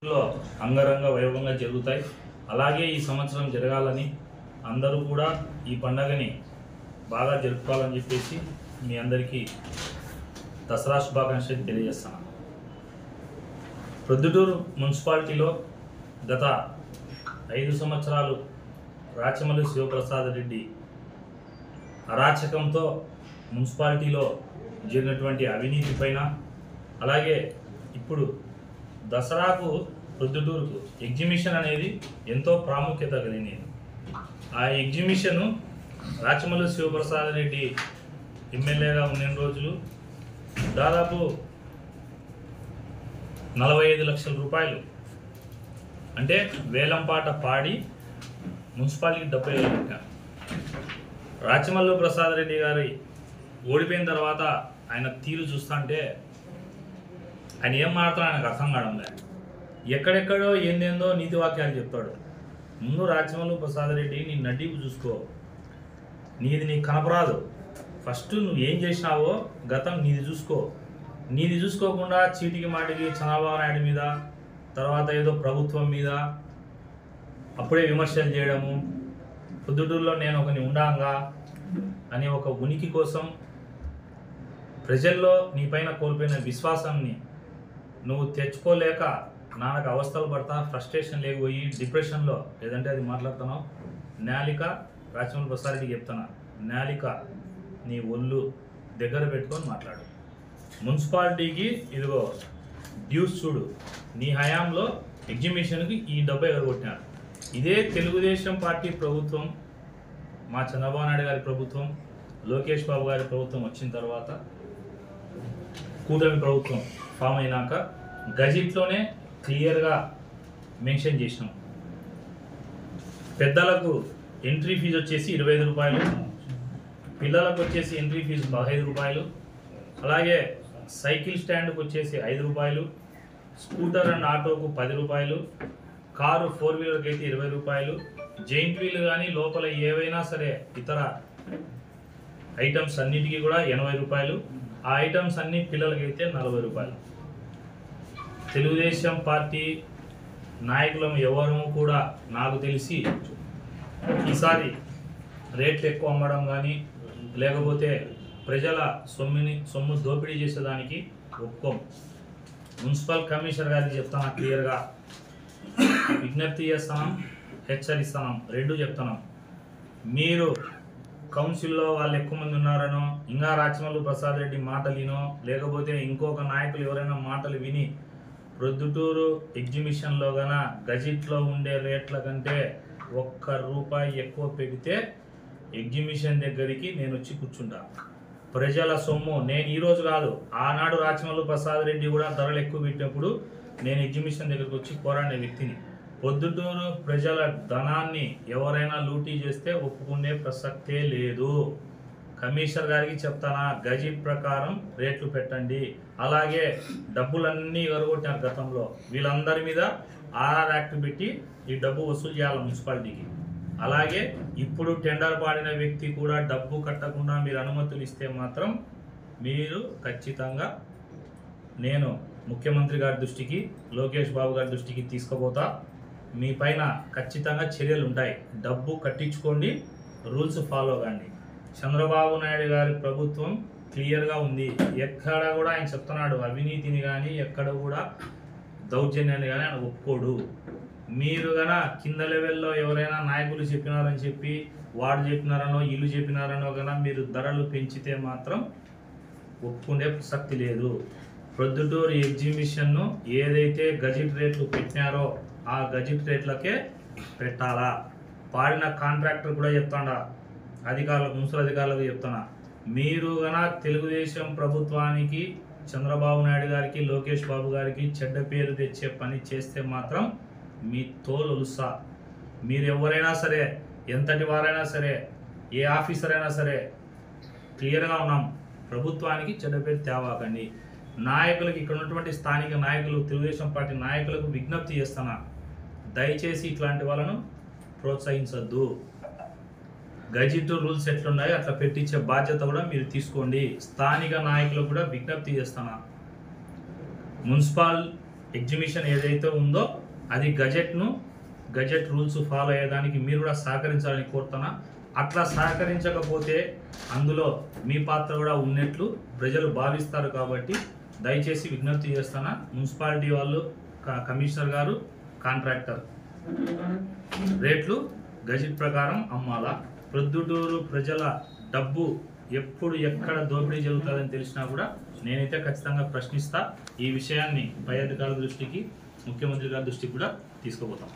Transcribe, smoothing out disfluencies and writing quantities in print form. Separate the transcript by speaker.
Speaker 1: లో అంగరంగ వైభవంగా జరుగుతాయి. అలాగే ఈ సంవత్సరం జరగాలని అందరూ కూడా ఈ పండగని బాగా జరుపుకోవాలని చెప్పేసి మీ అందరికీ దసరా శుభాకాంక్షలు తెలియజేస్తున్నాను. ప్రొద్దుటూరు మున్సిపాలిటీలో గత 5 సంవత్సరాలు రాచమల్లి శివప్రసాద్ రెడ్డి అరాచకంతో మున్సిపాలిటీలో జరిగినటువంటి అవినీతి పైన, అలాగే ఇప్పుడు దసరాకు ప్రొద్దుటూరుకు ఎగ్జిబిషన్ అనేది ఎంతో ప్రాముఖ్యత కలిగింది. ఆ ఎగ్జిబిషను రాచమల్లి శివప్రసాద్ రెడ్డి ఎమ్మెల్యేగా ఉన్న రోజులు దాదాపు 45 లక్షల రూపాయలు అంటే వేలంపాట పాడి మున్సిపాలిటీకి డబ్బు పెట్టారు. రాచమల్లి ప్రసాద్ రెడ్డి గారి ఓడిపోయిన తర్వాత ఆయన తీరు చూస్తుంటే ఆయన ఏం మాట్లాడతాడో ఆయనకు అర్థం కావడం లేదు. ఎక్కడెక్కడో ఏందేందో నీతి వాక్యాలు చెప్తాడు. ముందు రాచమల్లి ప్రసాద్ రెడ్డి నీ నడ్డీపు చూసుకో, నీకు కనపరాదు. ఫస్ట్ నువ్వు ఏం చేసినావో గతం నీది చూసుకో. నీది చూసుకోకుండా చీటికి మాటికి చంద్రబాబు నాయుడు మీద, తర్వాత ఏదో ప్రభుత్వం మీద అప్పుడే విమర్శలు చేయడము, పొద్దుటూరులో నేను ఒకని ఉండాంగా అని ఒక ఉనికి కోసం ప్రజల్లో నీ పైన కోల్పోయిన విశ్వాసాన్ని నువ్వు తెచ్చుకోలేక నాన్నకు అవస్థలు పడతా, ఫ్రస్ట్రేషన్ లేకపోయి డిప్రెషన్లో లేదంటే అది మాట్లాడుతున్నావు. నాలిక రాచమల్లి ప్రసాద్ రెడ్డికి చెప్తున్నా, నాలిక నీ ఒళ్ళు దగ్గర పెట్టుకొని మాట్లాడు. మున్సిపాలిటీకి ఇదిగో డ్యూస్ చూడు, నీ హయాంలో ఎగ్జిబిషన్కి ఈ డబ్బు ఎగరగొట్టినారు. ఇదే తెలుగుదేశం పార్టీ ప్రభుత్వం, మా చంద్రబాబు నాయుడు గారి ప్రభుత్వం, లోకేష్ బాబు గారి ప్రభుత్వం వచ్చిన తర్వాత, కూటమి ప్రభుత్వం ఫామ్ అయినాక గజెట్లోనే క్లియర్గా మెన్షన్ చేసినాం. పెద్దలకు ఎంట్రీ ఫీజు వచ్చేసి 25 రూపాయలు, పిల్లలకు వచ్చేసి ఎంట్రీ ఫీజు 15 రూపాయలు, అలాగే సైకిల్ స్టాండ్కి వచ్చేసి 5 రూపాయలు, స్కూటర్ అండ్ ఆటోకు 10 రూపాయలు, కారు 4 వీలర్కి అయితే 20 రూపాయలు, జైంట్ వీల్ కానీ లోపల ఏవైనా సరే ఇతర ఐటమ్స్ అన్నిటికీ కూడా 80 రూపాయలు. ఆ ఐటమ్స్ అన్ని పిల్లలకైతే 40 రూపాయలు. తెలుగుదేశం పార్టీ నాయకులం ఎవరు కూడా నాకు తెలిసి ఈసారి రేట్లు ఎక్కువ అమ్మడం కానీ లేకపోతే ప్రజల సొమ్ము దోపిడీ చేసేదానికి ఒప్పుకోం. మున్సిపల్ కమిషనర్ గారికి చెప్తాను, క్లియర్గా విజ్ఞప్తి చేస్తున్నాం, హెచ్చరిస్తున్నాం, రెండు చెప్తున్నాం. మీరు కౌన్సిల్లో వాళ్ళు ఎక్కువ మంది ఉన్నారనో, ఇంకా రాచమల్లి ప్రసాద్ రెడ్డి మాటలు వినో, లేకపోతే ఇంకొక నాయకులు ఎవరైనా మాటలు విని ప్రొద్దుటూరు ఎగ్జిబిషన్లో గన గజెట్లో ఉండే రేట్ల కంటే 1 రూపాయి ఎక్కువ పెడితే ఎగ్జిబిషన్ దగ్గరికి నేను వచ్చి కూర్చుంటా. ప్రజల సొమ్ము నేను ఈరోజు కాదు, ఆనాడు రాచమల్లి ప్రసాద్ రెడ్డి కూడా ధరలు ఎక్కువ పెట్టినప్పుడు నేను ఎగ్జిబిషన్ దగ్గరికి వచ్చి పోరాడే వ్యక్తిని. పొద్దుటూరు ప్రజల ధనాన్ని ఎవరైనా లూటీ చేస్తే ఒప్పుకునే ప్రసక్తే లేదు. కమిషనర్ గారికి చెప్తానా, గజెట్ ప్రకారం రేట్లు పెట్టండి. అలాగే డబ్బులన్నీ ఎగరగొట్టినారు గతంలో, వీళ్ళందరి మీద ఆర్ఆర్ యాక్ట్ పెట్టి ఈ డబ్బు వసూలు చేయాలి మున్సిపాలిటీకి. అలాగే ఇప్పుడు టెండర్ పాడిన వ్యక్తి కూడా డబ్బు కట్టకుండా మీరు అనుమతులు ఇస్తే మాత్రం మీరు ఖచ్చితంగా నేను ముఖ్యమంత్రి గారి దృష్టికి, లోకేష్ బాబు గారి దృష్టికి తీసుకుపోతా. మీ పైన ఖచ్చితంగా చర్యలు ఉంటాయి. డబ్బు కట్టించుకోండి, రూల్స్ ఫాలో కండి. చంద్రబాబు నాయుడు గారి ప్రభుత్వం క్లియర్గా ఉంది. ఎక్కడ కూడా ఆయన చెప్తున్నాడు అవినీతిని కానీ ఎక్కడ కూడా దౌర్జన్యాన్ని కానీ ఆయన ఒప్పుకోడు. మీరు గన కింద లెవెల్లో ఎవరైనా నాయకులు చెప్పినారని చెప్పి, వాడు చెప్పినారనో ఇల్లు చెప్పినారనో కన్నా మీరు ధరలు పెంచితే మాత్రం ఒప్పుకునే ప్రసక్తి లేదు. ప్రొద్దుటూరు ఎగ్జిబిషన్ను ఏదైతే గజెట్ రేట్లు పెట్టినారో ఆ గజెట్ రేట్లకే పెట్టాలా. పాడిన కాంట్రాక్టర్ కూడా చెప్తాడా, అధికారులకు, మున్సిపల్ అధికారులకు చెప్తున్నా, మీరు గన తెలుగుదేశం ప్రభుత్వానికి, చంద్రబాబు నాయుడు గారికి, లోకేష్ బాబు గారికి చెడ్డ పేరు తెచ్చే పని చేస్తే మాత్రం మీ తోలు ఒలుస్తా. మీరు ఎవరైనా సరే, ఎంతటి వారైనా సరే, ఏ ఆఫీసర్ అయినా సరే క్లియర్గా ఉన్నాం, ప్రభుత్వానికి చెడ్డ పేరు తేవాకండి. నాయకులకు, ఇక్కడ ఉన్నటువంటి స్థానిక నాయకులు, తెలుగుదేశం పార్టీ నాయకులకు విజ్ఞప్తి చేస్తున్నా, దయచేసి ఇట్లాంటి వాళ్ళను ప్రోత్సహించద్దు. గజెట్ రూల్స్ ఎట్లున్నాయో అట్లా పెట్టించే బాధ్యత కూడా మీరు తీసుకోండి. స్థానిక నాయకులకు కూడా విజ్ఞప్తి చేస్తున్నా, మున్సిపల్ ఎగ్జిబిషన్ ఏదైతే ఉందో అది గజెట్ రూల్స్ ఫాలో అయ్యేదానికి మీరు కూడా సహకరించాలని కోరుతున్నా. అట్లా సహకరించకపోతే అందులో మీ పాత్ర కూడా ఉన్నట్లు ప్రజలు భావిస్తారు. కాబట్టి దయచేసి విజ్ఞప్తి చేస్తున్నా, మున్సిపాలిటీ వాళ్ళు, కమిషనర్ గారు, కాంట్రాక్టర్ రేట్లు గజెట్ ప్రకారం అమ్మాలా. ప్రొద్దుటూరు ప్రజల డబ్బు ఎప్పుడు ఎక్కడ దోపిడీ జరుగుతుందని తెలిసినా కూడా నేనైతే ఖచ్చితంగా ప్రశ్నిస్తా. ఈ విషయాన్ని పై అధికారుల దృష్టికి, ముఖ్యమంత్రి గారి దృష్టికి కూడా తీసుకుపోతాం.